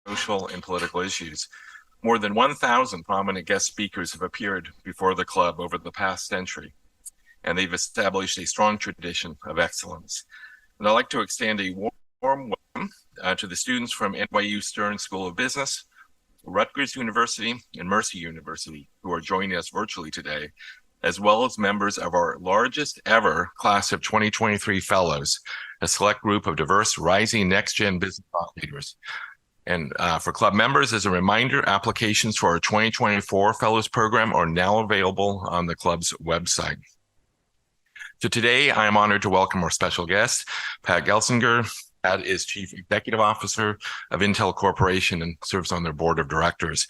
social and political issues. More than 1,000 prominent guest speakers have appeared before the club over the past century, and they've established a strong tradition of excellence. And I'd like to extend a warm welcome to the students from NYU Stern School of Business, Rutgers University, and Mercer University, who are joining us virtually today, as well as members of our largest ever class of 2023 fellows, a select group of diverse, rising next-gen business thought leaders. And for club members, as a reminder, applications for our 2024 Fellows Program are now available on the club's website. So today, I am honored to welcome our special guest, Pat Gelsinger. Pat is Chief Executive Officer of Intel Corporation and serves on their board of directors.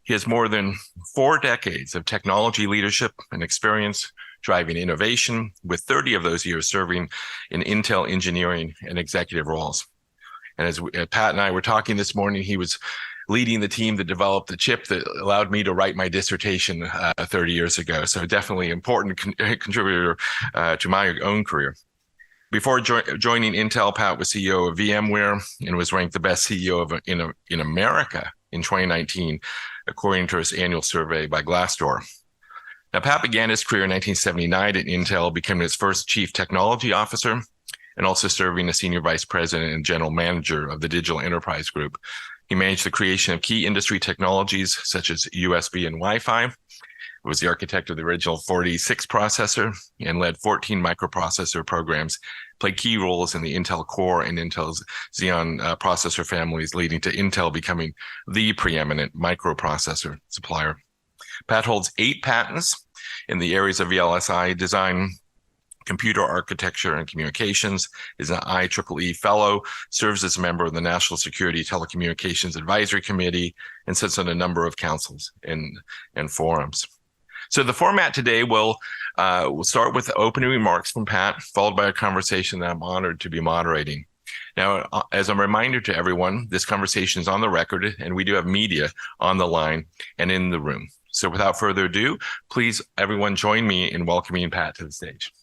He has more than 4 decades of technology leadership and experience driving innovation, with 30 of those years serving in Intel engineering and executive roles. And as Pat and I were talking this morning, he was leading the team that developed the chip that allowed me to write my dissertation 30 years ago. So definitely important contributor to my own career. Before joining Intel, Pat was CEO of VMware and was ranked the best CEO in America in 2019, according to his annual survey by Glassdoor. Now, Pat began his career in 1979 at Intel, becoming its first chief technology officer, and also serving as senior vice president and general manager of the Digital Enterprise Group. He managed the creation of key industry technologies such as USB and Wi-Fi, was the architect of the original 46 processor, and led 14 microprocessor programs, played key roles in the Intel Core and Intel's Xeon processor families, leading to Intel becoming the preeminent microprocessor supplier. Pat holds 8 patents in the areas of VLSI design, computer architecture and communications, is an IEEE fellow, serves as a member of the National Security Telecommunications Advisory Committee, and sits on a number of councils and forums. So the format today we'll start with opening remarks from Pat, followed by a conversation that I'm honored to be moderating. Now, as a reminder to everyone, this conversation is on the record, and we do have media on the line and in the room. So without further ado, please, everyone, join me in welcoming Pat to the stage.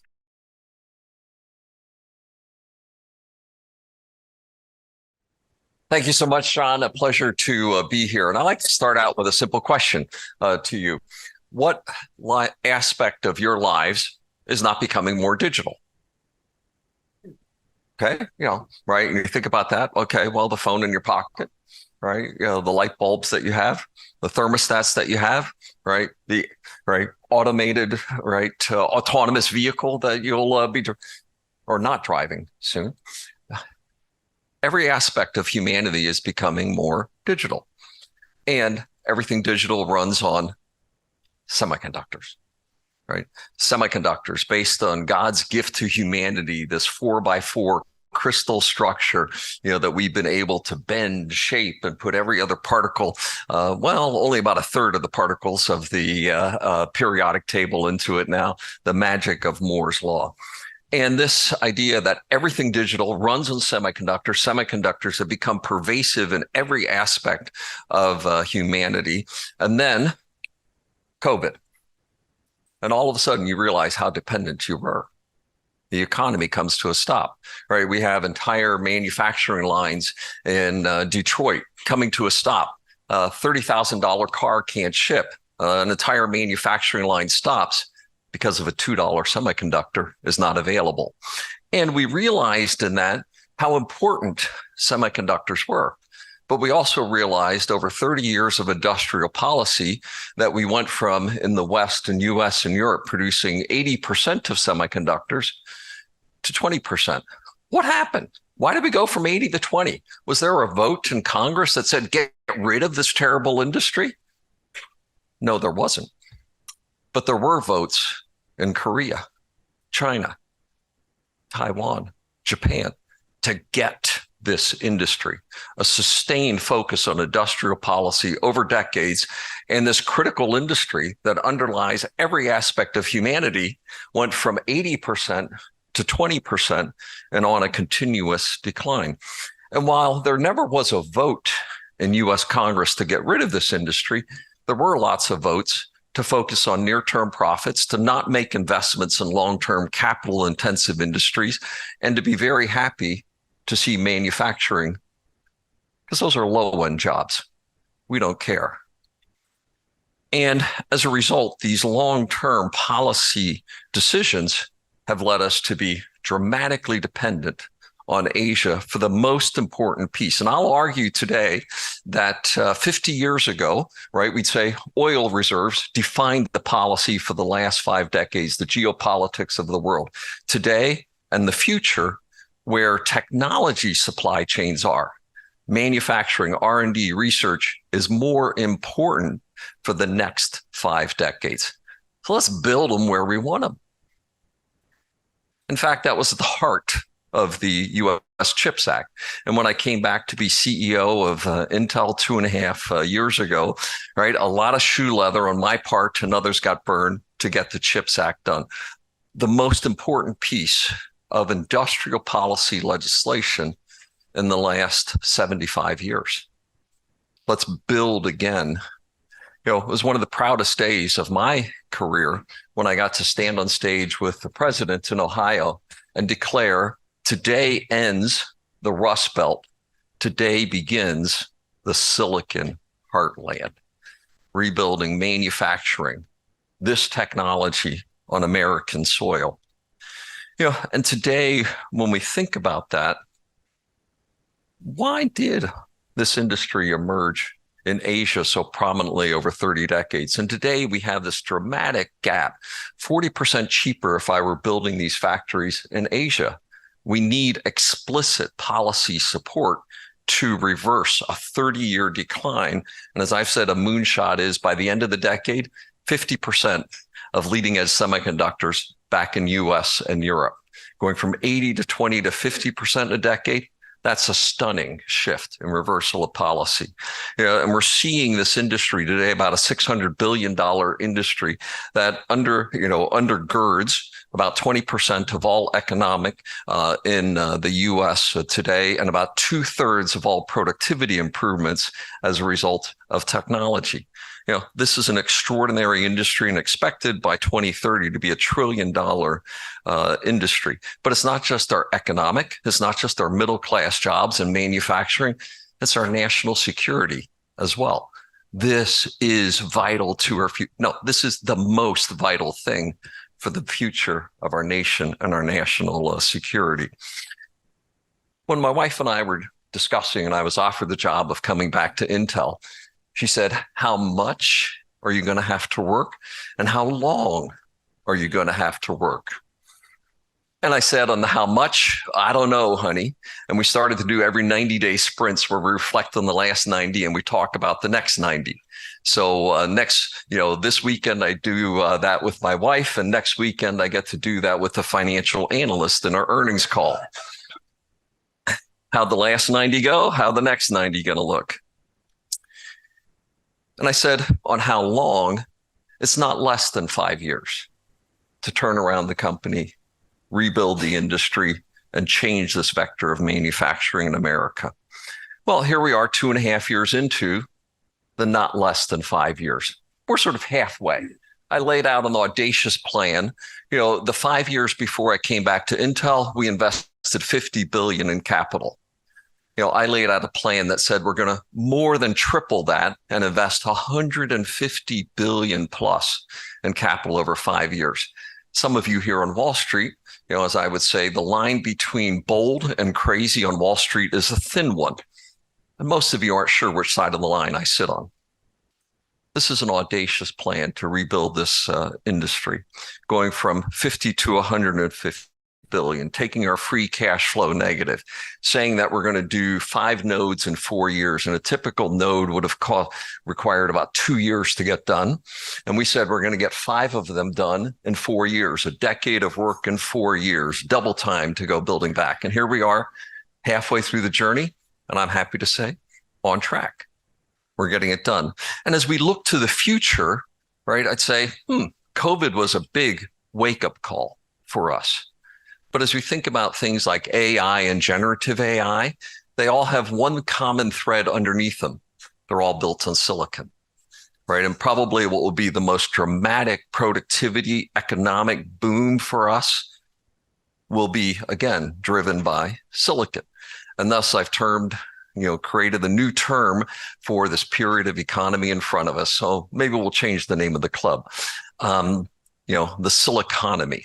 Thank you so much, John. A pleasure to be here. And I'd like to start out with a simple question to you. What aspect of your lives is not becoming more digital? Okay, right? You think about that. Okay, well, the phone in your pocket, right? The light bulbs that you have, the thermostats that you have, right? The automated, autonomous vehicle that you'll be or not driving soon. Every aspect of humanity is becoming more digital, and everything digital runs on semiconductors, right? Semiconductors based on God's gift to humanity, this 4x4 crystal structure, that we've been able to bend, shape, and put every other particle, only about a third of the particles of the periodic table into it now, the magic of Moore's law. And this idea that everything digital runs on semiconductors have become pervasive in every aspect of humanity. And then COVID. And all of a sudden you realize how dependent you were. The economy comes to a stop, right? We have entire manufacturing lines in Detroit coming to a stop. $30,000 car can't ship. An entire manufacturing line stops because of a $2 semiconductor is not available. And we realized in that how important semiconductors were. But we also realized over 30 years of industrial policy that we went from, in the West and US and Europe, producing 80% of semiconductors to 20%. What happened? Why did we go from 80 to 20? Was there a vote in Congress that said, get rid of this terrible industry? No, there wasn't. But there were votes in Korea, China, Taiwan, Japan to get this industry, a sustained focus on industrial policy over decades. And this critical industry that underlies every aspect of humanity went from 80% to 20% and on a continuous decline. And while there never was a vote in US Congress to get rid of this industry, there were lots of votes to focus on near-term profits, to not make investments in long-term capital-intensive industries, and to be very happy to see manufacturing because those are low-end jobs. We don't care. And as a result, these long-term policy decisions have led us to be dramatically dependent on Asia for the most important piece. And I'll argue today that 50 years ago, right, we'd say oil reserves defined the policy for the last 5 decades, the geopolitics of the world. Today and the future, where technology supply chains are, manufacturing, R&D, research is more important for the next 5 decades. So let's build them where we want them. In fact, that was at the heart of the U.S. CHIPS Act. And when I came back to be CEO of Intel 2.5 years ago, right, a lot of shoe leather on my part and others got burned to get the CHIPS Act done. The most important piece of industrial policy legislation in the last 75 years. Let's build again. You know, it was one of the proudest days of my career when I got to stand on stage with the president in Ohio and declare, today ends the Rust Belt. Today begins the Silicon Heartland, rebuilding manufacturing, this technology on American soil. You know, and today, when we think about that, why did this industry emerge in Asia so prominently over 30 decades? And today we have this dramatic gap, 40% cheaper if I were building these factories in Asia. We need explicit policy support to reverse a 30-year decline. And as I've said, a moonshot is by the end of the decade, 50% of leading edge semiconductors back in US and Europe, going from 80 to 20 to 50% a decade. That's a stunning shift in reversal of policy. You know, and we're seeing this industry today, about a $600 billion industry that undergirds about 20% of all economic in the US today, and about 2/3 of all productivity improvements as a result of technology. You know, this is an extraordinary industry and expected by 2030 to be $1 trillion industry. But it's not just our economic, it's not just our middle-class jobs and manufacturing, it's our national security as well. This is vital to our future. No, this is the most vital thing for the future of our nation and our national security. When my wife and I were discussing and I was offered the job of coming back to Intel, she said, how much are you going to have to work? And how long are you going to have to work? And I said, on the how much, I don't know, honey. And we started to do every 90-day sprints where we reflect on the last 90 and we talk about the next 90. So this weekend I do that with my wife, and next weekend I get to do that with the financial analyst in our earnings call. How'd the last 90 go? How the next 90 going to look? And I said, on how long, it's not less than 5 years to turn around the company, rebuild the industry, and change this vector of manufacturing in America. Well, here we are 2.5 years into the not less than 5 years. We're sort of halfway. I laid out an audacious plan. You know, the 5 years before I came back to Intel, we invested $50 billion in capital. You know, I laid out a plan that said we're going to more than triple that and invest $150 billion plus in capital over 5 years. Some of you here on Wall Street, you know, as I would say, the line between bold and crazy on Wall Street is a thin one. And most of you aren't sure which side of the line I sit on. This is an audacious plan to rebuild this industry, going from 50 to 150 billion, taking our free cash flow negative, saying that we're going to do 5 nodes in 4 years. And a typical node would have required about 2 years to get done. And we said we're going to get 5 of them done in 4 years, a decade of work in 4 years, double time to go building back. And here we are halfway through the journey. And I'm happy to say, on track. We're getting it done. And as we look to the future, right, I'd say, COVID was a big wake-up call for us. But as we think about things like AI and generative AI, they all have one common thread underneath them. They're all built on silicon, right? And probably what will be the most dramatic productivity economic boom for us will be, again, driven by silicon. And thus I've termed, created a new term for this period of economy in front of us. So maybe we'll change the name of the club. The siliconomy,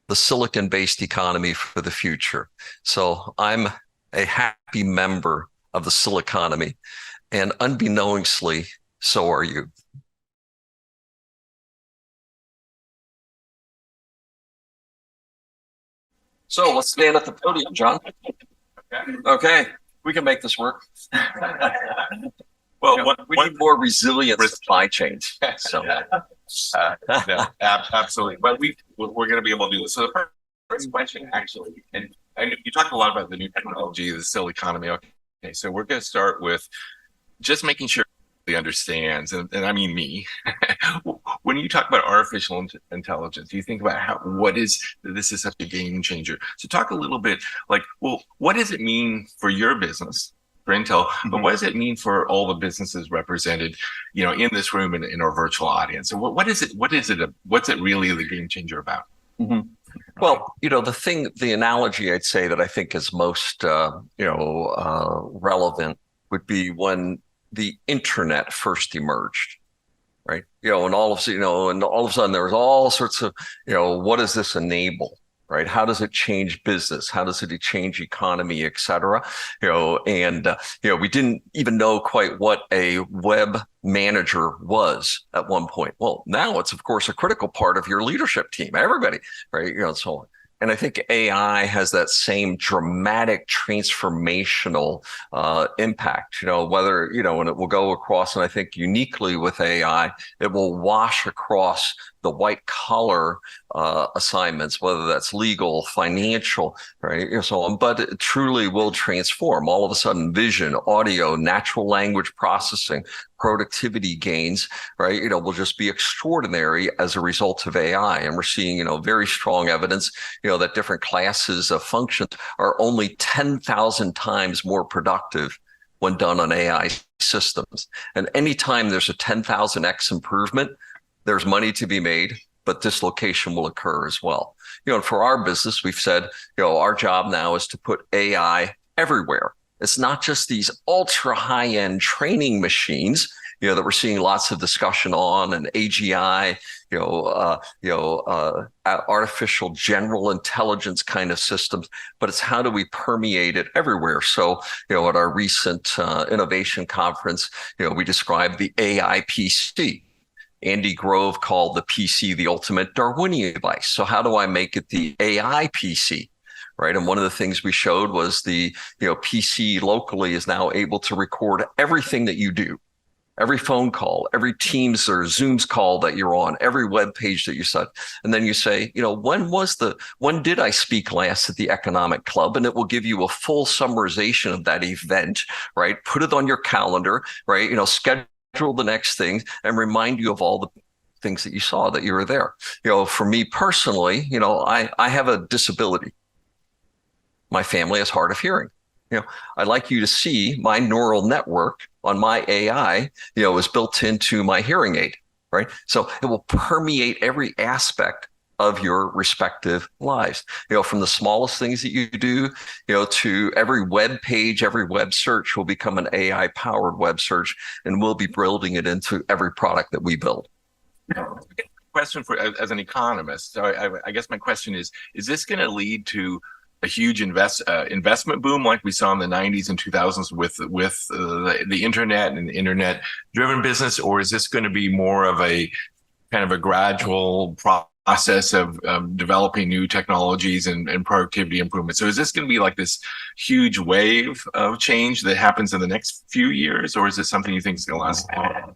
the silicon-based economy for the future. So I'm a happy member of the siliconomy, and unbeknownstly, so are you. So let's stand at the podium, John. Okay, we can make this work. Well, we need more resilient supply chains. So, no, absolutely. But we're going to be able to do this. So the first question, actually, and you talked a lot about the new technology, the still economy. Okay, so we're going to start with just making sure he understands, and I mean me. When you talk about artificial intelligence, you think about this is such a game changer. So talk a little bit like, well, what does it mean for your business, for Intel, but what does it mean for all the businesses represented, in this room and in our virtual audience? So what's it really the game changer about? Mm-hmm. Well, the analogy I'd say that I think is most, relevant would be when the internet first emerged, right? And all of a sudden there was all sorts of, what does this enable? Right? How does it change business? How does it change economy, et cetera? We didn't even know quite what a web manager was at one point. Well, now it's of course a critical part of your leadership team, everybody, right? So on. And I think AI has that same dramatic transformational impact, whether, and it will go across, and I think uniquely with AI, it will wash across the white collar assignments, whether that's legal, financial, right, so on. But it truly will transform. All of a sudden, vision, audio, natural language processing, productivity gains, right, will just be extraordinary as a result of AI. And we're seeing, very strong evidence, that different classes of functions are only 10,000 times more productive when done on AI systems. And anytime there's a 10,000x improvement, there's money to be made, but dislocation will occur as well. And for our business, we've said, our job now is to put AI everywhere. It's not just these ultra high-end training machines, that we're seeing lots of discussion on, and AGI, artificial general intelligence kind of systems, but it's how do we permeate it everywhere? So, at our recent innovation conference, we described the AI PC. Andy Grove called the PC the ultimate Darwinian device. So how do I make it the AI PC? Right. And one of the things we showed was the PC locally is now able to record everything that you do, every phone call, every Teams or Zoom's call that you're on, every web page that you saw. And then you say, when did I speak last at the Economic Club? And it will give you a full summarization of that event, right? Put it on your calendar, right? Schedule the next thing and remind you of all the things that you saw that you were there. For me personally, I have a disability. My family is hard of hearing. I'd like you to see my neural network on my AI, is built into my hearing aid, right? So it will permeate every aspect of your respective lives, from the smallest things that you do, to every web page, every web search will become an AI powered web search, and we'll be building it into every product that we build. Question for, as an economist. So I guess my question is this going to lead to a huge investment boom like we saw in the 90s and 2000s with the internet and internet driven business, or is this going to be more of a kind of a gradual process of developing new technologies and productivity improvement? So is this going to be like this huge wave of change that happens in the next few years, or is this something you think is going to last long?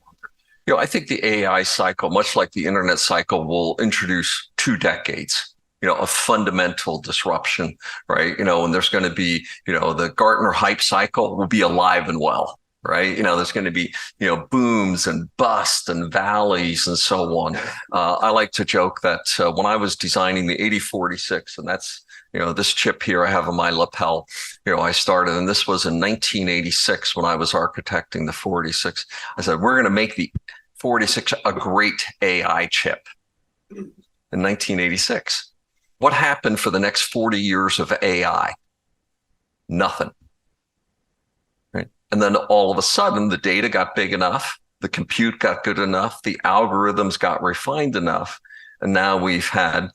I think the AI cycle, much like the internet cycle, will introduce 2 decades, of fundamental disruption, right? And there's going to be, the Gartner hype cycle will be alive and well, right? There's going to be, booms and busts and valleys and so on. I like to joke that when I was designing the 8046, and that's, this chip here I have on my lapel, I started, and this was in 1986 when I was architecting the 46. I said, we're going to make the 46 a great AI chip in 1986. What happened for the next 40 years of AI? Nothing. And then all of a sudden, the data got big enough, the compute got good enough, the algorithms got refined enough. And now we've had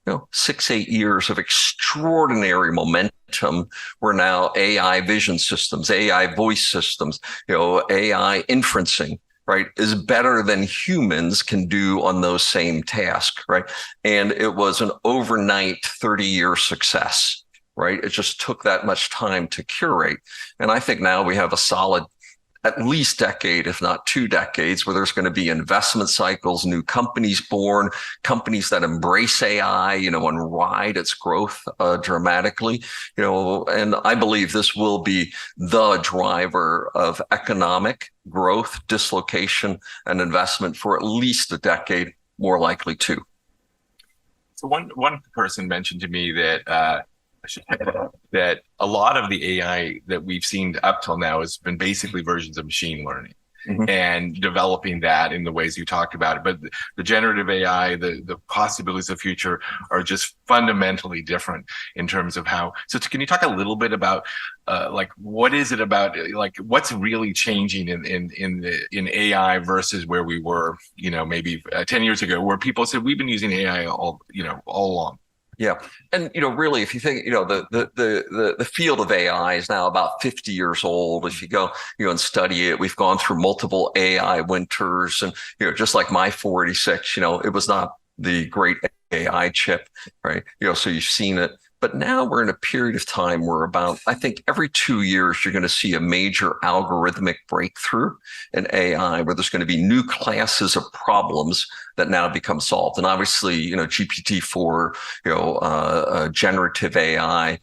6-8 years of extraordinary momentum where now AI vision systems, AI voice systems, AI inferencing, right, is better than humans can do on those same tasks, right? And it was an overnight 30-year success, right? It just took that much time to curate. And I think now we have a solid at least decade, if not 2 decades, where there's going to be investment cycles, new companies born, companies that embrace AI, and ride its growth dramatically, and I believe this will be the driver of economic growth, dislocation, and investment for at least a decade, more likely 2. So one person mentioned to me that that a lot of the AI that we've seen up till now has been basically versions of machine learning and developing that in the ways you talked about it. But the generative AI, the possibilities of the future are just fundamentally different in terms of how. So can you talk a little bit about like what is it about, like what's really changing in AI versus where we were, maybe 10 years ago, where people said we've been using AI all along. Yeah. And, really, if you think, the field of AI is now about 50 years old. If you go, and study it, we've gone through multiple AI winters and, just like my 486, it was not the great AI chip, right? So you've seen it. But now we're in a period of time where I think every 2 years, you're going to see a major algorithmic breakthrough in AI where there's going to be new classes of problems that now become solved. And obviously, GPT-4, generative AI,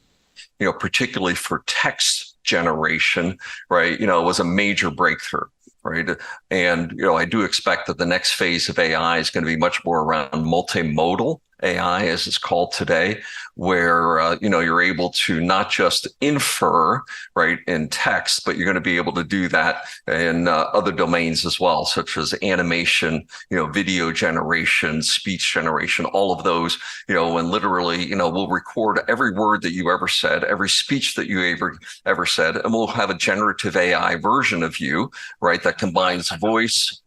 particularly for text generation, right, was a major breakthrough. Right. And, I do expect that the next phase of AI is going to be much more around multimodal AI, as it's called today, where, you're able to not just infer, right, in text, but you're going to be able to do that in other domains as well, such as animation, video generation, speech generation, all of those, and literally, we'll record every word that you ever said, every speech that you ever said, and we'll have a generative AI version of you, right, that combines voice,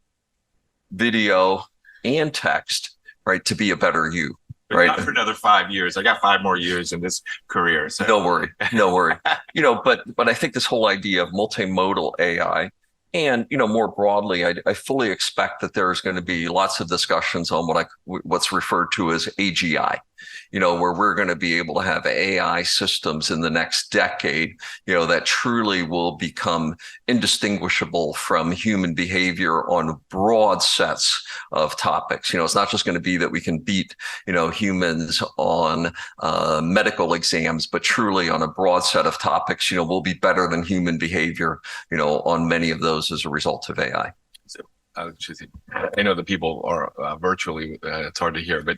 video, and text, right, to be a better you. But right. Not for another 5 years. I got 5 more years in this career. So no worry. But I think this whole idea of multimodal AI and, more broadly, I fully expect that there's going to be lots of discussions on what's referred to as AGI, where we're going to be able to have AI systems in the next decade, that truly will become indistinguishable from human behavior on broad sets of topics. It's not just going to be that we can beat, humans on medical exams, but truly on a broad set of topics, we'll be better than human behavior, on many of those as a result of AI. So I know that people are virtually, it's hard to hear, but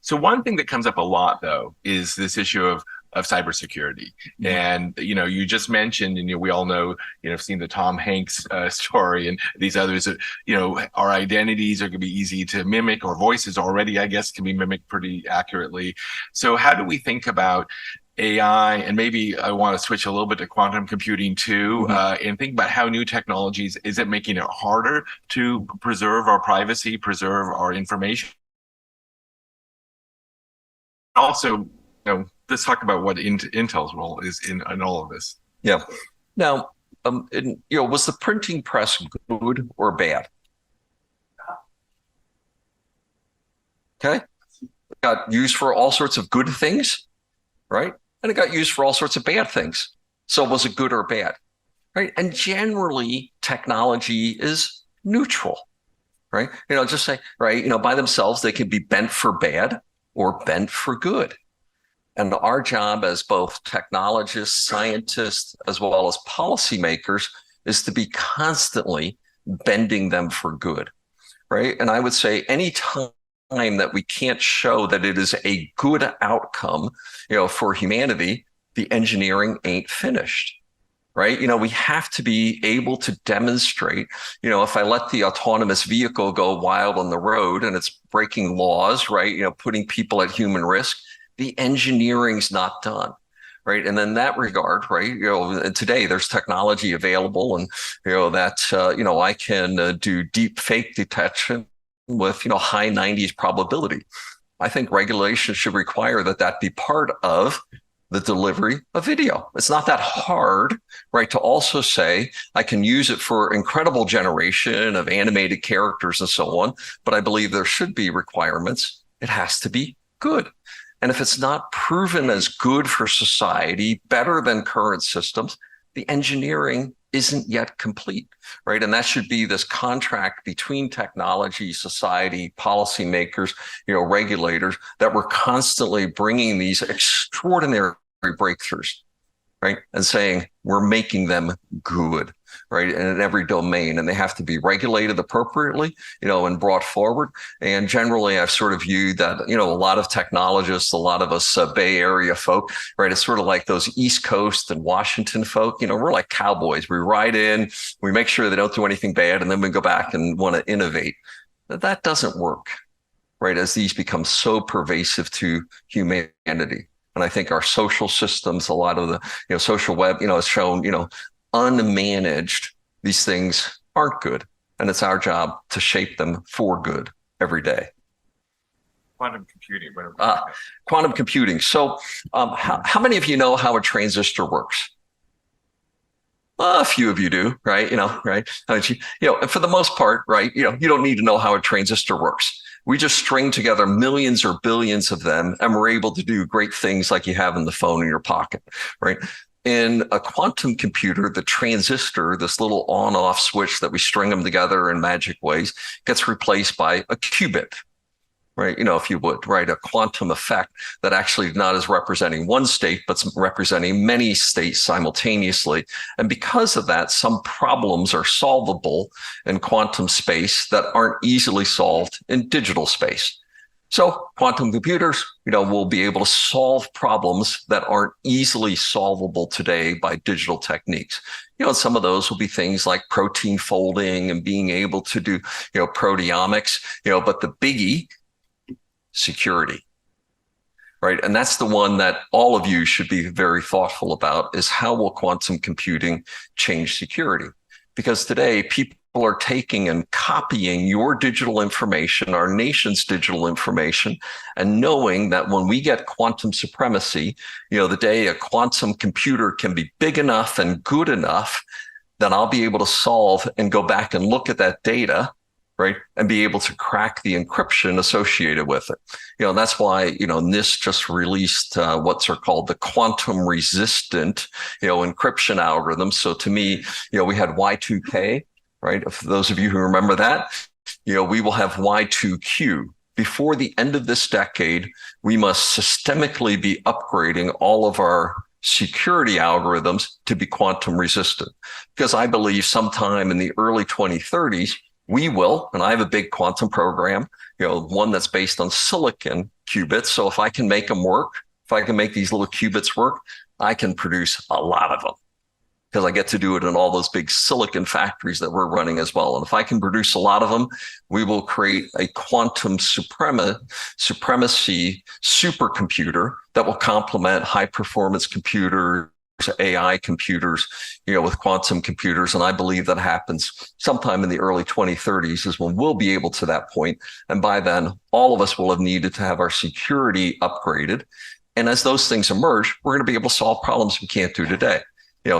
so one thing that comes up a lot, though, is this issue of cybersecurity. And, you just mentioned, and we all know, seen the Tom Hanks story and these others, our identities are going to be easy to mimic, or voices already, I guess, can be mimicked pretty accurately. So how do we think about AI, and maybe I want to switch a little bit to quantum computing too, and think about how new technologies, is it making it harder to preserve our privacy, preserve our information? Also, let's talk about what Intel's role is in all of this. Yeah. Now, was the printing press good or bad? Okay. It got used for all sorts of good things, right? And it got used for all sorts of bad things. So was it good or bad? Right. And generally, technology is neutral, right? Just say, right, by themselves, they can be bent for bad or bent for good. And our job as both technologists, scientists, as well as policymakers is to be constantly bending them for good, right? And I would say any time that we can't show that it is a good outcome, for humanity, the engineering ain't finished, right? We have to be able to demonstrate, if I let the autonomous vehicle go wild on the road and it's breaking laws, right? Putting people at human risk, the engineering's not done, right? And in that regard, right, and today there's technology available, and that I can do deep fake detection with high 90s probability. I think regulation should require that be part of the delivery of video. It's not that hard, right, to also say I can use it for incredible generation of animated characters and so on, but I believe there should be requirements. It has to be good. And if it's not proven as good for society, better than current systems, the engineering isn't yet complete, right? And that should be this contract between technology, society, policymakers, regulators, that we're constantly bringing these extraordinary breakthroughs, right? And saying we're making them good, right? And in every domain, and they have to be regulated appropriately, and brought forward. And generally, I've sort of viewed that, a lot of technologists, a lot of us Bay Area folk, right? It's sort of like those East Coast and Washington folk, we're like cowboys. We ride in, we make sure they don't do anything bad, and then we go back and want to innovate. That doesn't work, right? As these become so pervasive to humanity. And I think our social systems, a lot of the, social web, has shown, unmanaged, these things aren't good. And it's our job to shape them for good every day. Quantum computing. Quantum computing. So how many of you know how a transistor works? A few of you do, right? Right. And for the most part, right, you don't need to know how a transistor works. We just string together millions or billions of them, and we're able to do great things like you have in the phone in your pocket, right? In a quantum computer, the transistor, this little on-off switch that we string them together in magic ways, gets replaced by a qubit, right? If you would, right? A quantum effect that actually not is representing one state, but representing many states simultaneously. And because of that, some problems are solvable in quantum space that aren't easily solved in digital space. So quantum computers, will be able to solve problems that aren't easily solvable today by digital techniques. And some of those will be things like protein folding and being able to do, proteomics, but the biggie, security, right? And that's the one that all of you should be very thoughtful about, is how will quantum computing change security? Because today people are taking and copying your digital information, our nation's digital information, and knowing that when we get quantum supremacy, the day a quantum computer can be big enough and good enough, then I'll be able to solve and go back and look at that data, right, and be able to crack the encryption associated with it. And that's why, NIST just released what's are called the quantum resistant, encryption algorithms. So to me, we had Y2K, right? For those of you who remember that, we will have Y2Q. Before the end of this decade, we must systemically be upgrading all of our security algorithms to be quantum resistant. Because I believe sometime in the early 2030s, we will, and I have a big quantum program, one that's based on silicon qubits. So if I can make them work, if I can make these little qubits work, I can produce a lot of them, because I get to do it in all those big silicon factories that we're running as well. And if I can produce a lot of them, we will create a quantum supremacy supercomputer that will complement high performance computers, AI computers, with quantum computers. And I believe that happens sometime in the early 2030s is when we'll be able to that point. And by then, all of us will have needed to have our security upgraded. And as those things emerge, we're going to be able to solve problems we can't do today.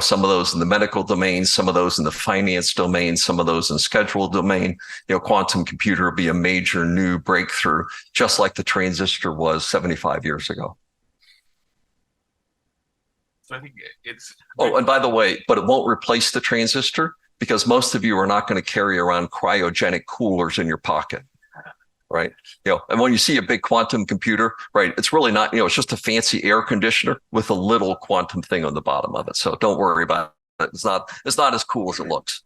Some of those in the medical domain, some of those in the finance domain, some of those in schedule domain. Quantum computer will be a major new breakthrough, just like the transistor was 75 years ago. So I think it's... Oh, and by the way, but it won't replace the transistor, because most of you are not going to carry around cryogenic coolers in your pocket, right? And when you see a big quantum computer, right, it's really not, it's just a fancy air conditioner with a little quantum thing on the bottom of it. So don't worry about it. It's not as cool as it looks.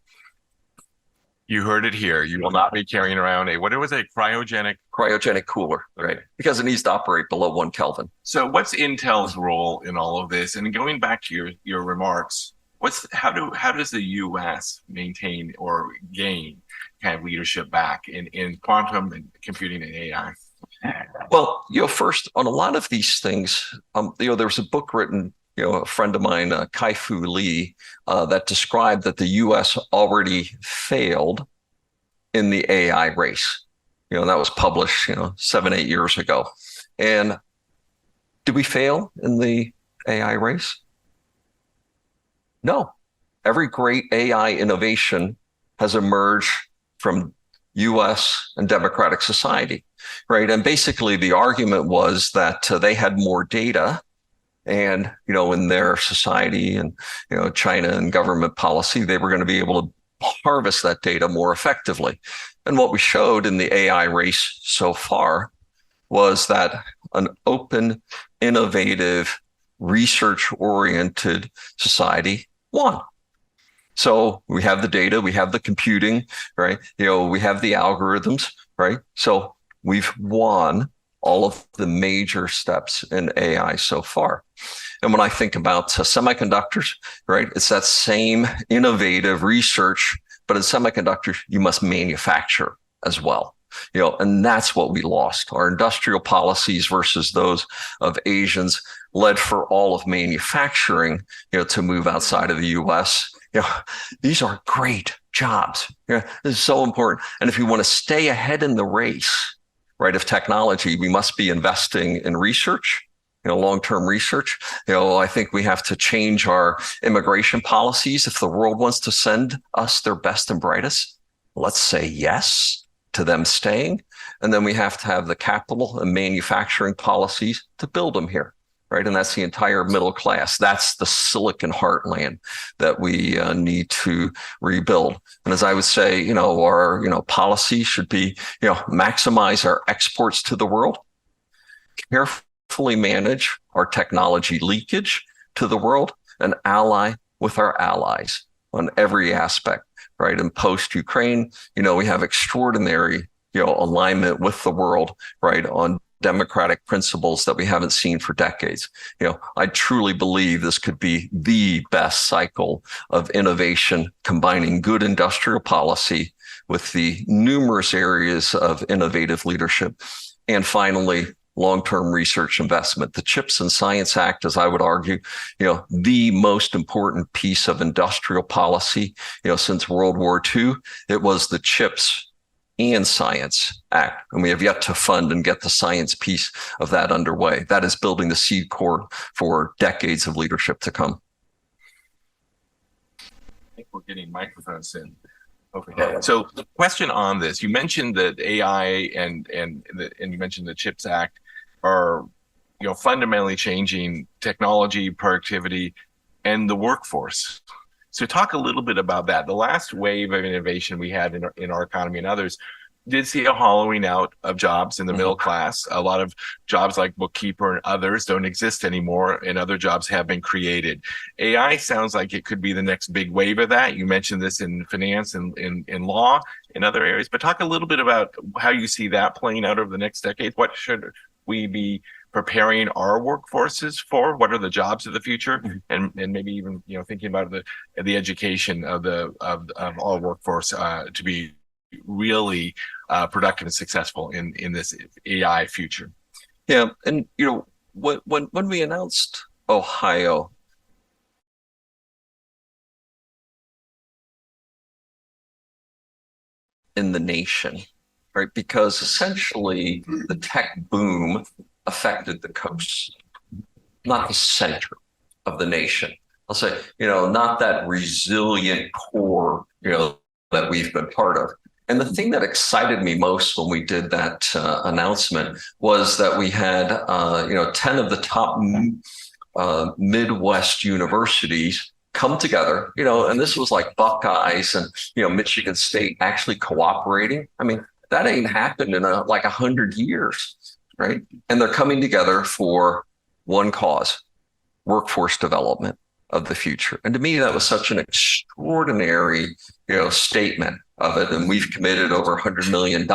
You heard it here. You will not be carrying around what was a cryogenic cooler, right? Because it needs to operate below 1 Kelvin. So what's Intel's role in all of this? And going back to your remarks, how does the U.S. maintain or gain kind of leadership back in quantum and computing and AI? Well, first on a lot of these things, there was a book written, a friend of mine, Kai-Fu Lee, that described that the U.S. already failed in the AI race. That was published, 7, 8 years ago. And did we fail in the AI race? No. Every great AI innovation has emerged from US and democratic society, right? And basically the argument was that they had more data and, in their society and, China and government policy, they were going to be able to harvest that data more effectively. And what we showed in the AI race so far was that an open, innovative, research-oriented society won. So we have the data, we have the computing, right? We have the algorithms, right? So we've won all of the major steps in AI so far. And when I think about semiconductors, right, it's that same innovative research, but in semiconductors, you must manufacture as well. And that's what we lost. Our industrial policies versus those of Asians led for all of manufacturing, to move outside of the US. These are great jobs. This is so important. And if you want to stay ahead in the race, right, of technology, we must be investing in research, long-term research. I think we have to change our immigration policies. If the world wants to send us their best and brightest, let's say yes to them staying. And then we have to have the capital and manufacturing policies to build them here, right? And that's the entire middle class. That's the Silicon Heartland that we need to rebuild. And as I would say, our policy should be, maximize our exports to the world, carefully manage our technology leakage to the world, and ally with our allies on every aspect, right? And post-Ukraine, we have extraordinary, alignment with the world, right, on democratic principles that we haven't seen for decades. I truly believe this could be the best cycle of innovation, combining good industrial policy with the numerous areas of innovative leadership. And finally, long-term research investment. The CHIPS and Science Act, as I would argue, the most important piece of industrial policy, since World War II, it was the CHIPS and Science Act. And we have yet to fund and get the science piece of that underway. That is building the seed core for decades of leadership to come. I think we're getting microphones in. Okay. So the question on this, you mentioned that AI and you mentioned the CHIPS Act are, fundamentally changing technology, productivity, and the workforce. So talk a little bit about that. The last wave of innovation we had in our economy and others did see a hollowing out of jobs in the middle class. A lot of jobs like bookkeeper and others don't exist anymore, and other jobs have been created. AI sounds like it could be the next big wave of that. You mentioned this in finance and in law, in other areas, but talk a little bit about how you see that playing out over the next decade. What should we be preparing our workforces for? What are the jobs of the future? And maybe even, thinking about the education of our workforce to be really productive and successful in this AI future. Yeah, and when we announced Ohio in the nation, right? Because essentially the tech boom affected the coast, not the center of the nation. I'll say, not that resilient core, that we've been part of. And the thing that excited me most when we did that announcement was that we had, 10 of the top Midwest universities come together, and this was like Buckeyes and, Michigan State actually cooperating. I mean, that ain't happened in 100 years, right? And they're coming together for one cause, workforce development of the future. And to me, that was such an extraordinary, statement of it. And we've committed over $100 million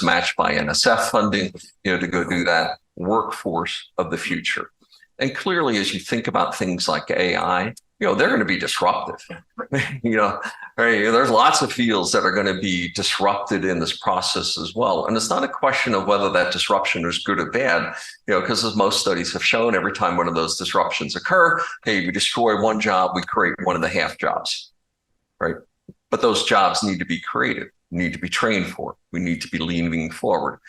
matched by NSF funding, to go do that workforce of the future. And clearly, as you think about things like AI, they're going to be disruptive, you know, right? There's lots of fields that are going to be disrupted in this process as well. And it's not a question of whether that disruption is good or bad, because as most studies have shown, every time one of those disruptions occur, hey, we destroy one job, we create 1.5 jobs, right? But those jobs need to be created, need to be trained for. We need to be leaning forward.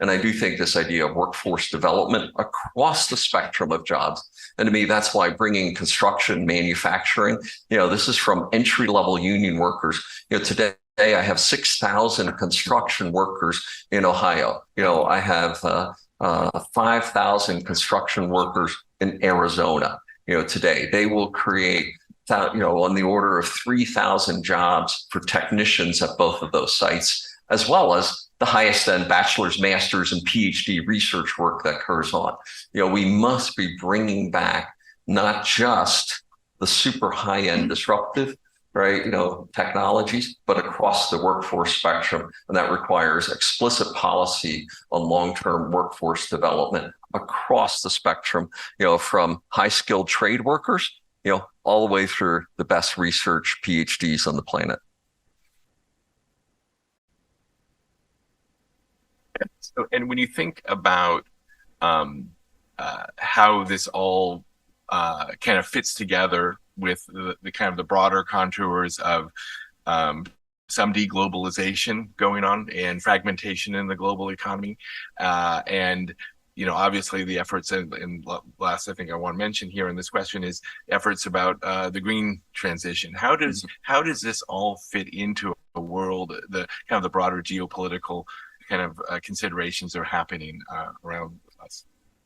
And I do think this idea of workforce development across the spectrum of jobs. And to me, that's why bringing construction, manufacturing, this is from entry-level union workers. Today I have 6,000 construction workers in Ohio. I have 5,000 construction workers in Arizona. Today they will create on the order of 3,000 jobs for technicians at both of those sites, as well as the highest end bachelor's, master's, and PhD research work that occurs on. We must be bringing back not just the super high end disruptive, right, technologies, but across the workforce spectrum. And that requires explicit policy on long-term workforce development across the spectrum, from high skilled trade workers, all the way through the best research PhDs on the planet. So, and when you think about how this all kind of fits together with the kind of the broader contours of some deglobalization going on and fragmentation in the global economy, and obviously the efforts and last I think I want to mention here in this question is efforts about the green transition. How does this all fit into a world, the kind of the broader geopolitical kind of considerations are happening around us?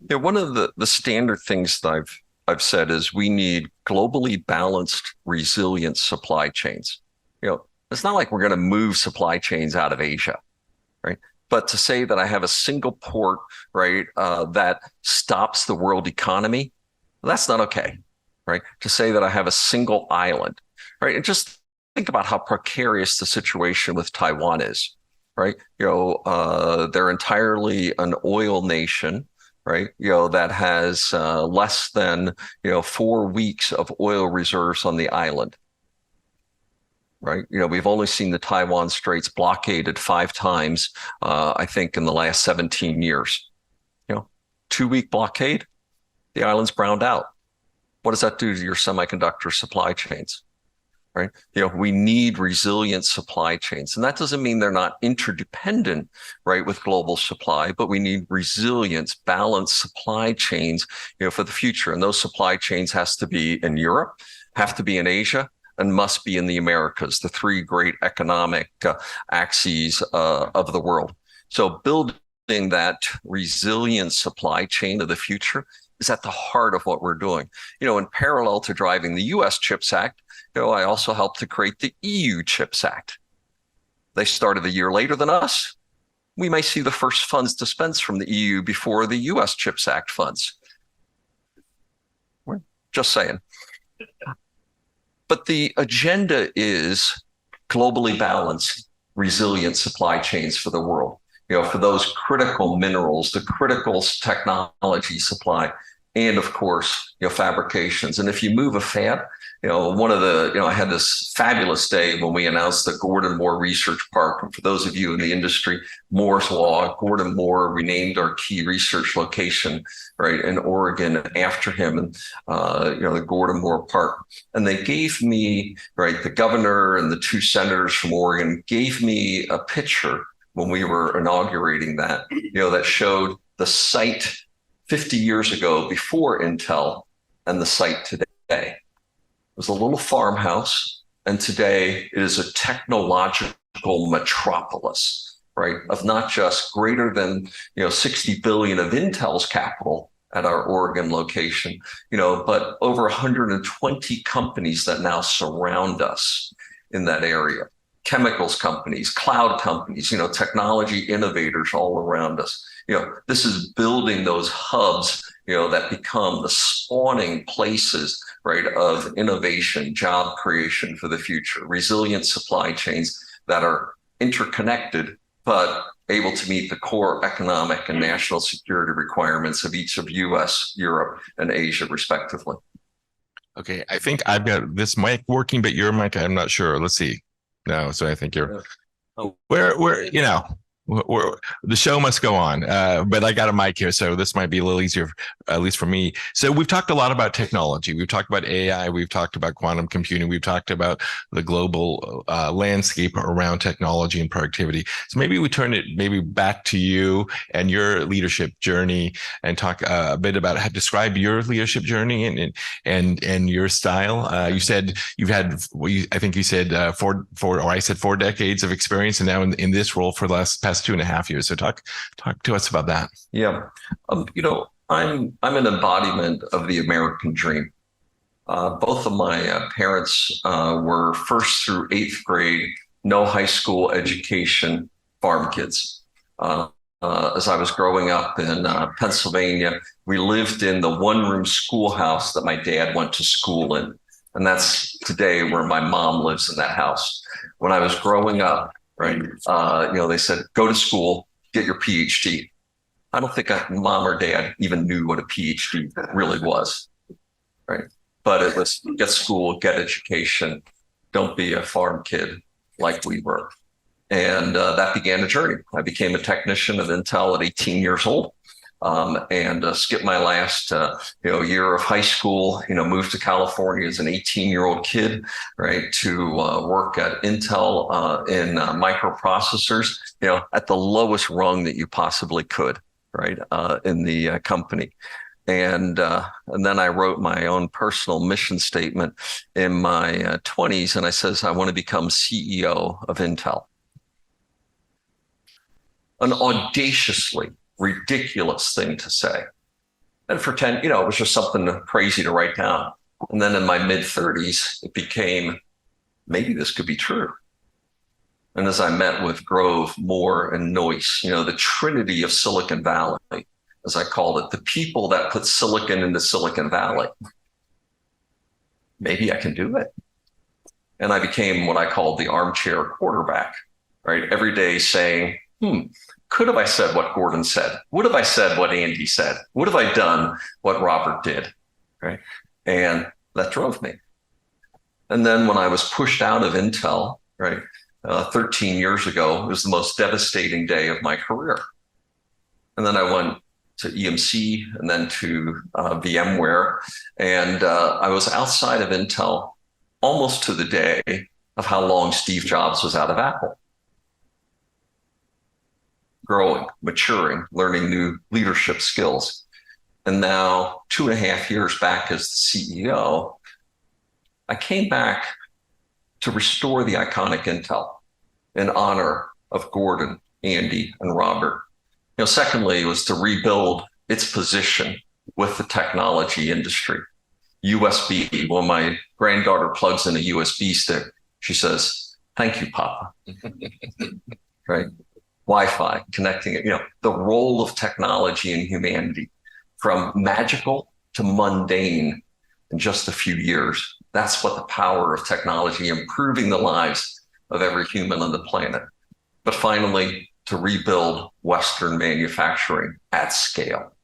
Yeah, one of the standard things that I've said is we need globally balanced, resilient supply chains. It's not like we're going to move supply chains out of Asia, right? But to say that I have a single port, right, that stops the world economy, that's not okay, right? To say that I have a single island, right? And just think about how precarious the situation with Taiwan is, right? They're entirely an oil nation, right? That has less than 4 weeks of oil reserves on the island. Right. We've only seen the Taiwan Straits blockaded 5 times, I think, in the last 17 years. 2-week blockade, the island's browned out. What does that do to your semiconductor supply chains? Right. We need resilient supply chains. And that doesn't mean they're not interdependent, right, with global supply, but we need resilience, balanced supply chains, for the future. And those supply chains has to be in Europe, have to be in Asia, and must be in the Americas, the 3 great economic axes of the world. So building that resilient supply chain of the future is at the heart of what we're doing. In parallel to driving the US CHIPS Act, I also helped to create the EU CHIPS Act. They started a year later than us. We may see the first funds dispensed from the EU before the US CHIPS Act funds. We're just saying. But the agenda is globally balanced, resilient supply chains for the world, for those critical minerals, the critical technology supply, and of course, fabrications. And if you move a fab, one of the, I had this fabulous day when we announced the Gordon Moore Research Park. And for those of you in the industry, Moore's Law, Gordon Moore, we named our key research location, right, in Oregon after him, and, the Gordon Moore Park. And they gave me, right, the governor and the 2 senators from Oregon gave me a picture when we were inaugurating that, that showed the site 50 years ago before Intel and the site today. It was a little farmhouse, and today it is a technological metropolis, right, of not just greater than 60 billion of Intel's capital at our Oregon location, but over 120 companies that now surround us in that area. Chemicals companies, cloud companies, technology innovators all around us. This is building those hubs, that become the spawning places, right, of innovation, job creation for the future, resilient supply chains that are interconnected, but able to meet the core economic and national security requirements of each of US, Europe, and Asia, respectively. Okay, I think I've got this mic working, but your mic, I'm not sure. Let's see. No, so I think you're where where the show must go on. But I got a mic here, so this might be a little easier, at least for me. So we've talked a lot about technology. We've talked about AI. We've talked about quantum computing. We've talked about the global landscape around technology and productivity. So maybe we turn it maybe back to you and your leadership journey, and talk a bit about how describe your leadership journey and your style. You said you've had, I think you said or I said 4 decades of experience, and now in this role for the past 2.5 years. So talk to us about that. Yeah. I'm an embodiment of the American dream. Both of my parents were first through eighth grade, no high school education, farm kids. As I was growing up in Pennsylvania, we lived in the one-room schoolhouse that my dad went to school in. And that's today where my mom lives in that house. When I was growing up, right, they said, go to school, get your PhD. I don't think mom or dad even knew what a PhD really was, right? But it was get school, get education, don't be a farm kid like we were. And that began a journey. I became a technician at Intel at 18 years old, and skipped my last year of high school, moved to California as an 18-year-old kid, right, to work at Intel in microprocessors, at the lowest rung that you possibly could, right, in the company. And then I wrote my own personal mission statement in my 20s, and I says, I want to become CEO of Intel. An audaciously ridiculous thing to say. And for 10, it was just something crazy to write down. And then in my mid 30s, it became, maybe this could be true. And as I met with Grove, Moore, and Noyce, the trinity of Silicon Valley, as I called it, the people that put silicon into Silicon Valley, maybe I can do it. And I became what I called the armchair quarterback, right? Every day saying, could have I said what Gordon said? Would have I said what Andy said? Would have I done what Robert did? Right. And that drove me. And then when I was pushed out of Intel, right, 13 years ago, it was the most devastating day of my career. And then I went to EMC and then to VMware. And I was outside of Intel almost to the day of how long Steve Jobs was out of Apple. Growing, maturing, learning new leadership skills. And now 2.5 years back as the CEO, I came back to restore the iconic Intel in honor of Gordon, Andy, and Robert. Secondly, was to rebuild its position with the technology industry. USB, when my granddaughter plugs in a USB stick, she says, thank you, Papa. Right? Wi-Fi, connecting it, the role of technology in humanity from magical to mundane in just a few years. That's what the power of technology, improving the lives of every human on the planet. But finally, to rebuild Western manufacturing at scale.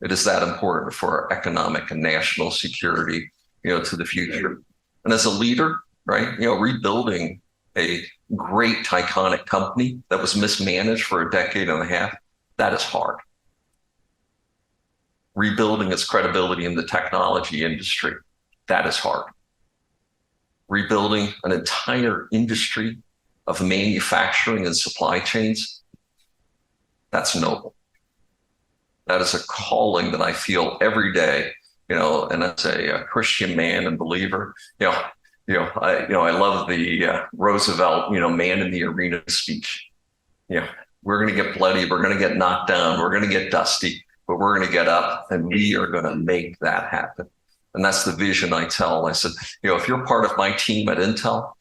It is that important for our economic and national security, to the future. And as a leader, right, rebuilding a great iconic company that was mismanaged for a decade and a half, that is hard. Rebuilding its credibility in the technology industry, that is hard. Rebuilding an entire industry of manufacturing and supply chains, that's noble. That is a calling that I feel every day, and as a Christian man and believer, I love the Roosevelt, man in the arena speech. We're going to get bloody, we're going to get knocked down, we're going to get dusty, but we're going to get up and we are going to make that happen. And that's the vision I tell. I said, if you're part of my team at Intel,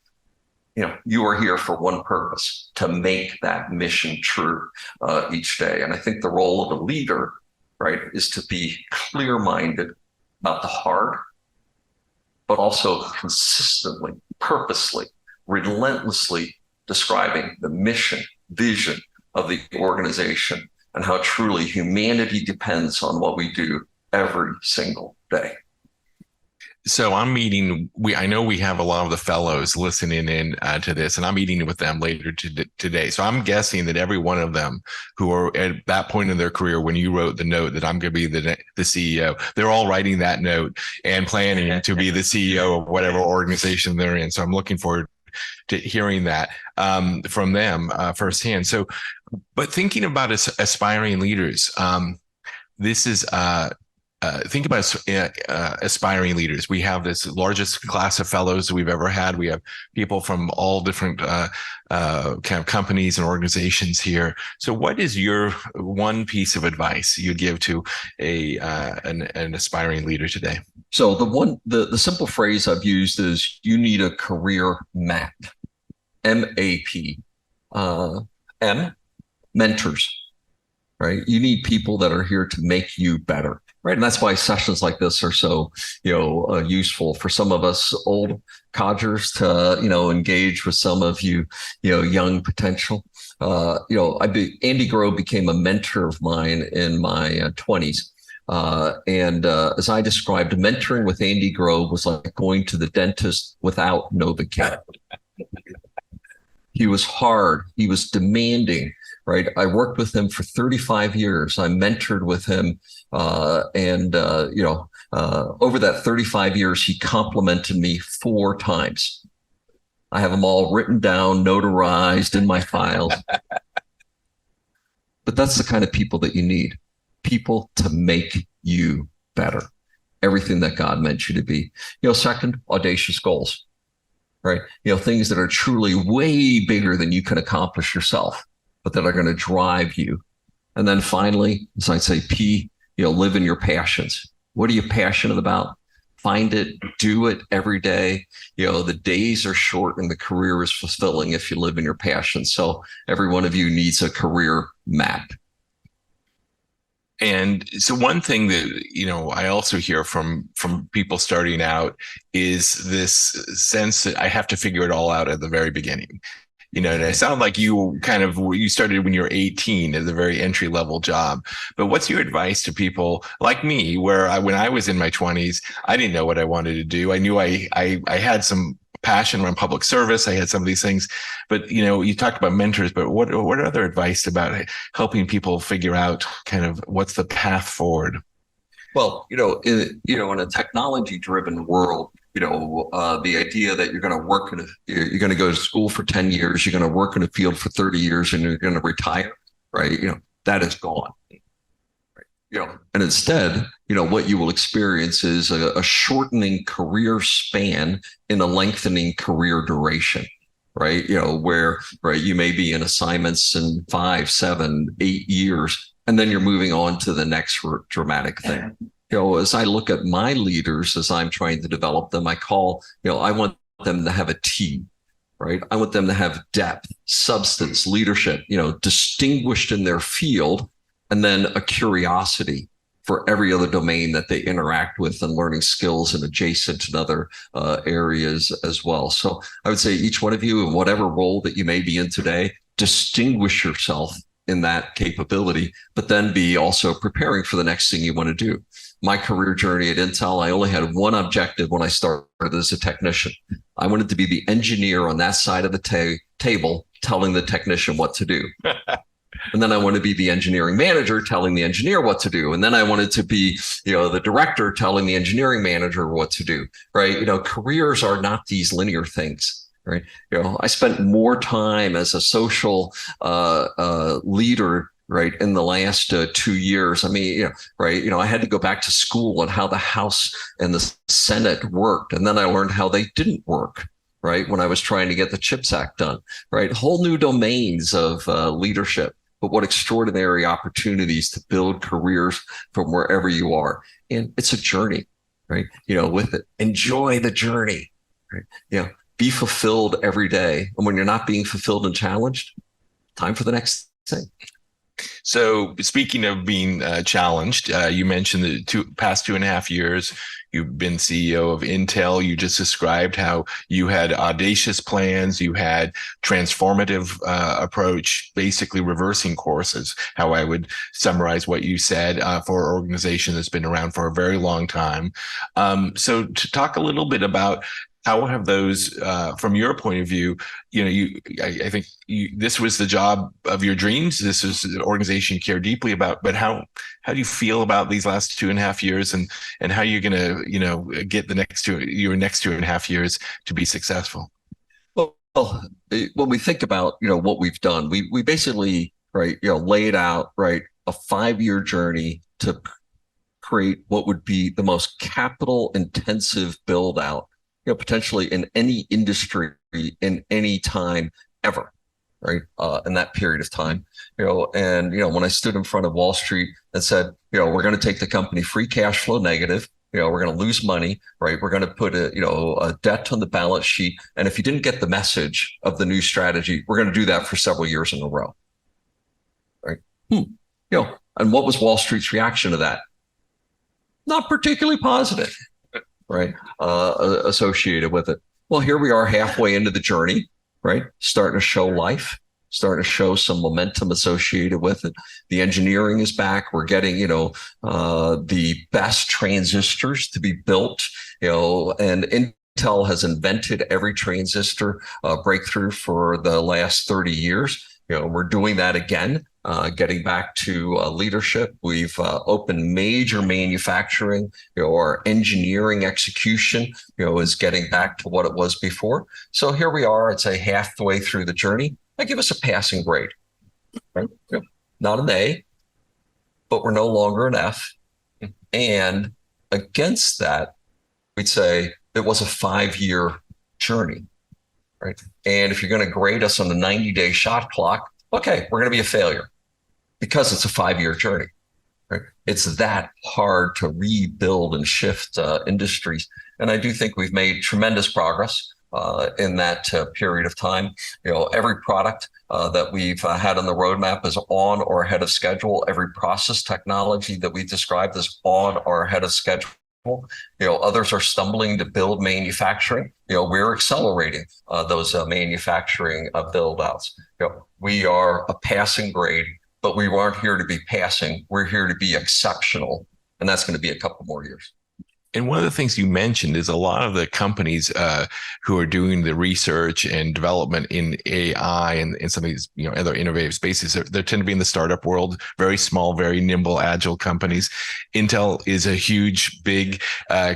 you are here for one purpose, to make that mission true each day. And I think the role of a leader, right, is to be clear-minded about the hard, but also consistently, purposely, relentlessly describing the mission, vision of the organization and how truly humanity depends on what we do every single day. So I'm meeting. I know we have a lot of the fellows listening in to this, and I'm meeting with them later today. So I'm guessing that every one of them who are at that point in their career, when you wrote the note that I'm going to be the CEO, they're all writing that note and planning to be the CEO of whatever organization they're in. So I'm looking forward to hearing that from them firsthand. So, but thinking about aspiring leaders, this is think about aspiring leaders. We have this largest class of fellows we've ever had. We have people from all different kind of companies and organizations here. So, what is your one piece of advice you'd give to an aspiring leader today? So the simple phrase I've used is you need a career map, MAP, mentors, right? You need people that are here to make you better. Right. And that's why sessions like this are so, useful for some of us old codgers to, engage with some of you, young potential. Andy Grove became a mentor of mine in my 20s. And as I described, mentoring with Andy Grove was like going to the dentist without Novocaine. He was hard. He was demanding. Right. I worked with him for 35 years. I mentored with him. Over that 35 years, he complimented me 4 times. I have them all written down, notarized in my files. But that's the kind of people that you need. People to make you better. Everything that God meant you to be. Second, audacious goals. Right. Things that are truly way bigger than you can accomplish yourself, but that are going to drive you. And then finally, as I say, P, live in your passions. What are you passionate about? Find it, do it every day. The days are short and the career is fulfilling if you live in your passions. So every one of you needs a career map. And so one thing that, I also hear from people starting out is this sense that I have to figure it all out at the very beginning. And it sounded like you started when you were 18 as a very entry level job. But what's your advice to people like me, where when I was in my 20s, I didn't know what I wanted to do. I knew I had some passion around public service. I had some of these things, but you talked about mentors, but what other advice about helping people figure out kind of what's the path forward? Well, in a technology driven world, the idea that you're going to you're going to go to school for 10 years, you're going to work in a field for 30 years and you're going to retire, right? That is gone. And instead, what you will experience is a shortening career span in a lengthening career duration, right? Where, right, you may be in assignments in 5, 7, 8 years, and then you're moving on to the next dramatic thing. As I look at my leaders, as I'm trying to develop them, I want them to have a team, right? I want them to have depth, substance, leadership, distinguished in their field, and then a curiosity for every other domain that they interact with and learning skills and adjacent and other areas as well. So I would say each one of you, in whatever role that you may be in today, distinguish yourself in that capability, but then be also preparing for the next thing you want to do. My career journey at Intel, I only had one objective when I started as a technician. I wanted to be the engineer on that side of the table telling the technician what to do. And then I wanted to be the engineering manager telling the engineer what to do. And then I wanted to be, the director telling the engineering manager what to do, right? Careers are not these linear things, right? I spent more time as a social leader, right, in the last 2 years. I mean, I had to go back to school on how the House and the Senate worked. And then I learned how they didn't work, right, when I was trying to get the CHIPS Act done, right? Whole new domains of leadership. But what extraordinary opportunities to build careers from wherever you are. And it's a journey, right? With it, enjoy the journey, right? Be fulfilled every day. And when you're not being fulfilled and challenged, time for the next thing. So speaking of being challenged, you mentioned the past 2.5 years, you've been CEO of Intel. You just described how you had audacious plans, you had transformative approach, basically reversing courses, how I would summarize what you said for an organization that's been around for a very long time. So to talk a little bit about how have those, from your point of view, I think this was the job of your dreams. This is an organization you care deeply about. But how do you feel about these last 2.5 years, and how you're going to, get your next 2.5 years to be successful? Well, when we think about, what we've done, we basically, right, laid out, right, a 5-year journey to create what would be the most capital intensive build out, potentially in any industry in any time ever, right? In that period of time, and when I stood in front of Wall Street and said, we're going to take the company free cash flow negative, we're going to lose money, right? We're going to put a debt on the balance sheet, and if you didn't get the message of the new strategy, we're going to do that for several years in a row, right? And what was Wall Street's reaction to that? Not particularly positive, right? Associated with it. Well, here we are halfway into the journey, right? Starting to show life, starting to show some momentum associated with it. The engineering is back. We're getting, the best transistors to be built, and Intel has invented every transistor breakthrough for the last 30 years. We're doing that again. Getting back to leadership, we've opened major manufacturing. Our engineering execution, is getting back to what it was before. So here we are. I'd say halfway through the journey. I give us a passing grade, right? Not an A, but we're no longer an F. And against that, we'd say it was a 5-year journey, right? And if you're going to grade us on the 90-day shot clock, okay, we're going to be a failure, because it's a 5-year journey, right? It's that hard to rebuild and shift industries. And I do think we've made tremendous progress in that period of time. Every product that we've had on the roadmap is on or ahead of schedule. Every process technology that we described is on or ahead of schedule. Others are stumbling to build manufacturing. We're accelerating those manufacturing build outs. We are a passing grade, but we aren't here to be passing. We're here to be exceptional. And that's going to be a couple more years. And one of the things you mentioned is a lot of the companies who are doing the research and development in AI and in some of these other innovative spaces, they tend to be in the startup world, very small, very nimble, agile companies. Intel is a huge, big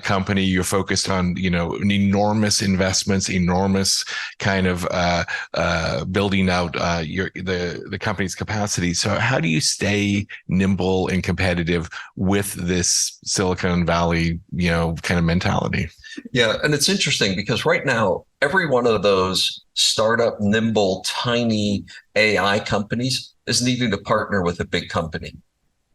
company. You're focused on enormous investments, enormous kind of building out the company's capacity. So how do you stay nimble and competitive with this Silicon Valley kind of mentality? Yeah. And it's interesting because right now, every one of those startup, nimble, tiny AI companies is needing to partner with a big company,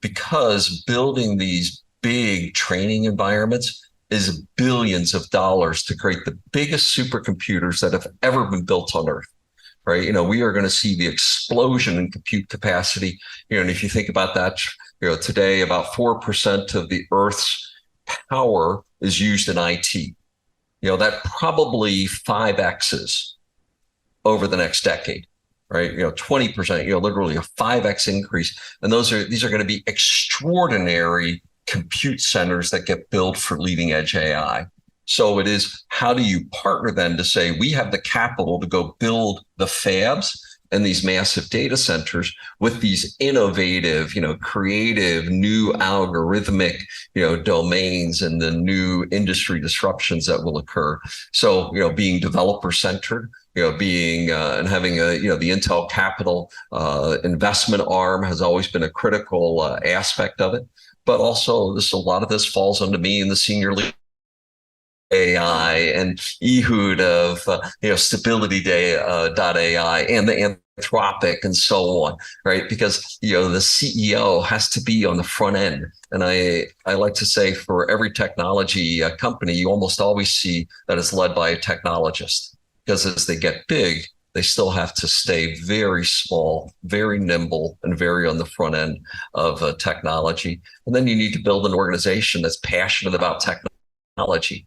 because building these big training environments is billions of dollars to create the biggest supercomputers that have ever been built on Earth. Right. We are going to see the explosion in compute capacity. And if you think about that, today, about 4% of the Earth's power is used in IT. That probably 5x's over the next decade, right? 20%, literally a 5x increase. And these are going to be extraordinary compute centers that get built for leading edge AI. So it is, how do you partner then to say, we have the capital to go build the fabs and these massive data centers with these innovative, creative, new algorithmic, domains and the new industry disruptions that will occur. So, being developer centered, being and having the Intel Capital investment arm has always been a critical aspect of it. But also, a lot of this falls onto me and the senior leader AI and Ehud of Stability AI and the Anthropic and so on, right? Because the CEO has to be on the front end. And I like to say, for every technology company, you almost always see that it's led by a technologist, because as they get big, they still have to stay very small, very nimble, and very on the front end of technology. And then you need to build an organization that's passionate about technology.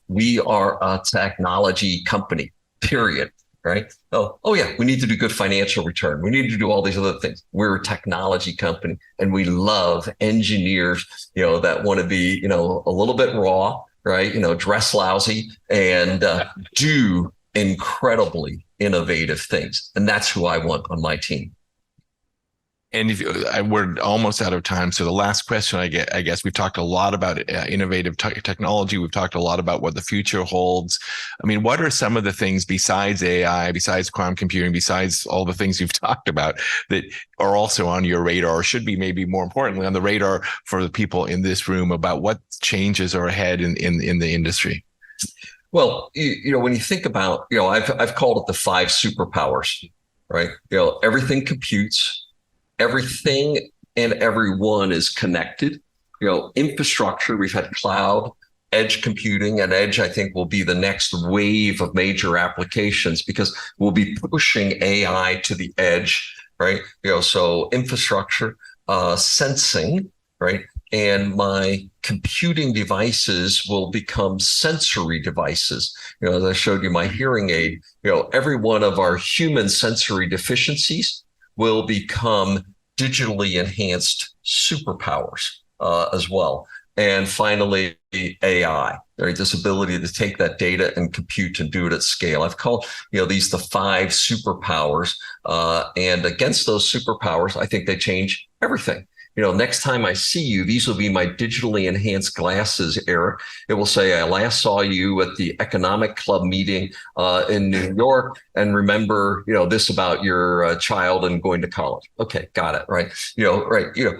We are a technology company, period. Right? Oh yeah, we need to do good financial return. We need to do all these other things. We're a technology company, and we love engineers, that want to be, a little bit raw, right? Dress lousy and do incredibly innovative things. And that's who I want on my team. And we're almost out of time. So the last question I guess we've talked a lot about innovative technology. We've talked a lot about what the future holds. I mean, what are some of the things besides AI, besides quantum computing, besides all the things you've talked about that are also on your radar, or should be maybe more importantly on the radar for the people in this room about what changes are ahead in the industry? Well, when you think about, I've called it the 5 superpowers, right? Everything computes. Everything and everyone is connected. Infrastructure, we've had cloud, edge computing, and edge, I think, will be the next wave of major applications because we'll be pushing AI to the edge, right? So infrastructure, sensing, right? And my computing devices will become sensory devices. As I showed you my hearing aid, every one of our human sensory deficiencies will become digitally enhanced superpowers as well. And finally, AI, right? This ability to take that data and compute and do it at scale. I've called these the 5 superpowers. And against those superpowers, I think they change everything. Next time I see you, these will be my digitally enhanced glasses, Eric. It will say, I last saw you at the economic club meeting in New York. And remember, this about your child and going to college. Okay, got it. Right.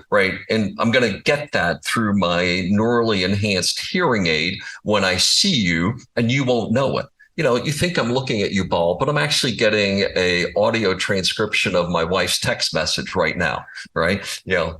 Right. And I'm going to get that through my neurally enhanced hearing aid when I see you, and you won't know it. You think I'm looking at you, Paul, but I'm actually getting a audio transcription of my wife's text message right now, right?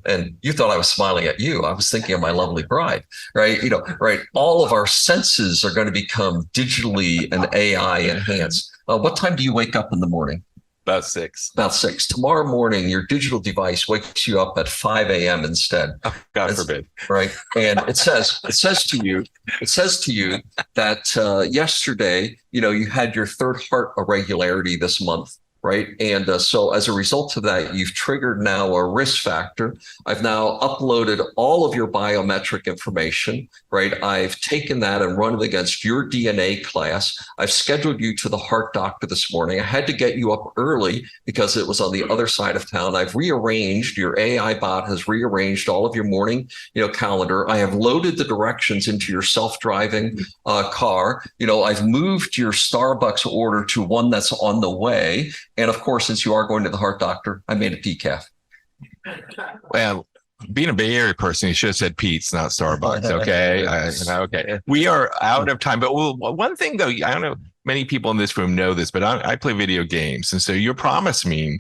And you thought I was smiling at you. I was thinking of my lovely bride, right? Right. All of our senses are going to become digitally and AI enhanced. What time do you wake up in the morning? About 6. About 6. Tomorrow morning, your digital device wakes you up at 5 a.m. instead. Oh, God forbid. Right. And it says to you that yesterday, you had your 3rd heart irregularity this month. Right. And so as a result of that, you've triggered now a risk factor. I've now uploaded all of your biometric information. Right. I've taken that and run it against your DNA class. I've scheduled you to the heart doctor this morning. I had to get you up early because it was on the other side of town. I've rearranged, your AI bot has rearranged all of your morning, calendar. I have loaded the directions into your self-driving car. I've moved your Starbucks order to one that's on the way. And of course, since you are going to the heart doctor, I made a decaf. Well, being a Bay Area person, you should have said Pete's, not Starbucks. Okay. Okay. We are out of time. But one thing, though, I don't know, many people in this room know this, but I play video games. And so you're promising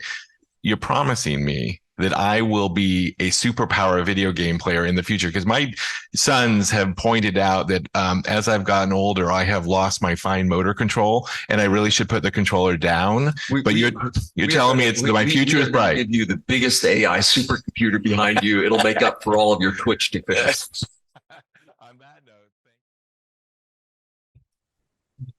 me that I will be a superpower video game player in the future, because my sons have pointed out that as I've gotten older, I have lost my fine motor control, and I really should put the controller down. But you're telling me my future is bright. Give you the biggest AI supercomputer behind you. It'll make up for all of your Twitch deficiencies. On that note,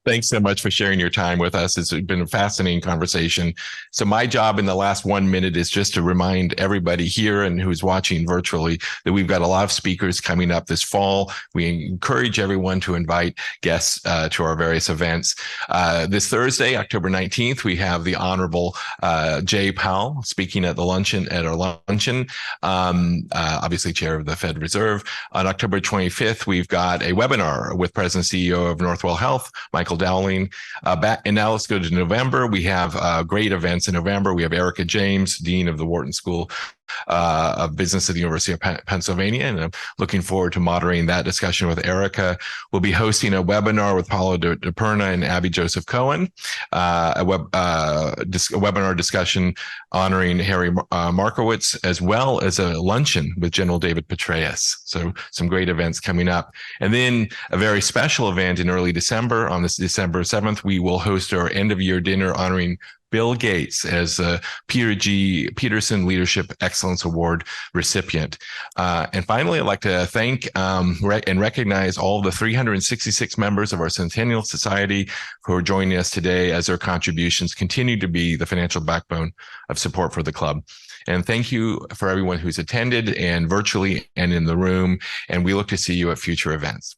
thanks so much for sharing your time with us. It's been a fascinating conversation. So my job in the last 1 minute is just to remind everybody here and who's watching virtually that we've got a lot of speakers coming up this fall. We encourage everyone to invite guests to our various events. This Thursday, October 19th, we have the Honorable Jay Powell speaking at our luncheon, obviously chair of the Fed Reserve. On October 25th, we've got a webinar with President and CEO of Northwell Health, Michael Dowling. And now let's go to November. We have great events in November. We have Erica James, Dean of the Wharton School of Business at the University of Pennsylvania. And I'm looking forward to moderating that discussion with Erica. We'll be hosting a webinar with Paulo DePerna and Abby Joseph Cohen, a webinar discussion honoring Harry Markowitz, as well as a luncheon with General David Petraeus. So some great events coming up. And then a very special event in early December. On this December 7th, we will host our end-of-year dinner honoring Bill Gates as a Peter G. Peterson Leadership Excellence Award recipient. And finally, I'd like to thank and recognize all the 366 members of our Centennial Society who are joining us today, as their contributions continue to be the financial backbone of support for the club. And thank you for everyone who's attended, and virtually and in the room. And we look to see you at future events.